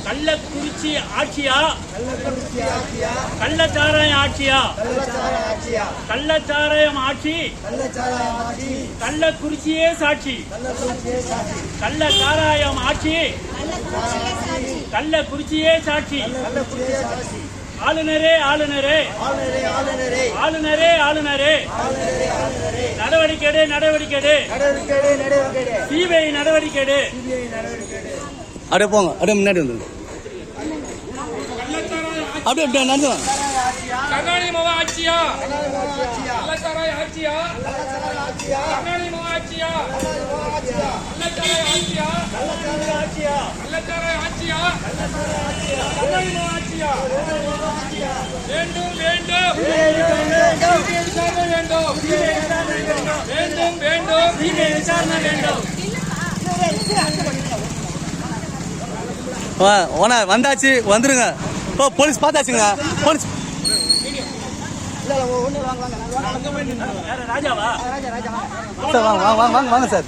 கள்ளக்குறிச்சி ஆட்சியா, கள்ளச்சாராயம் ஆட்சியா, கள்ளச்சாராயம் ஆட்சி, கள்ளக்குறிச்சியே சாட்சி, கள்ளச்சாராயம் ஆட்சி, கள்ளக்குறிச்சியே சாட்சி. ஆளுநரே ஆளுநரே ஆளுநரே ஆளுநரே நடவடிக்கை நடவடிக்கை சிபிஐ நடவடிக்கை. அப்படியே போங்க, அப்படியே முன்னாடி வந்து அப்படியே அப்படியே நடந்து கருணாநிதி மாவா ஆட்சியா, கள்ளச்சாராய ஆட்சியா, கருணாநிதி மாவா ஆட்சியா, கள்ளச்சாராய ஆட்சியா, கள்ளச்சாராய ஆட்சியா, கருணாநிதி மாவா ஆட்சியா. வேண்டும் வேண்டும் விசாரணை வேண்டும், வேண்டும் வேண்டும் விசாரணை வேண்டும். ஓனா வந்தாச்சு, வந்துருங்க. போலீஸ் பார்த்தாச்சுங்க. போலீஸ் ராஜாவா சார் வாங்க வாங்க வாங்க வாங்க சார்.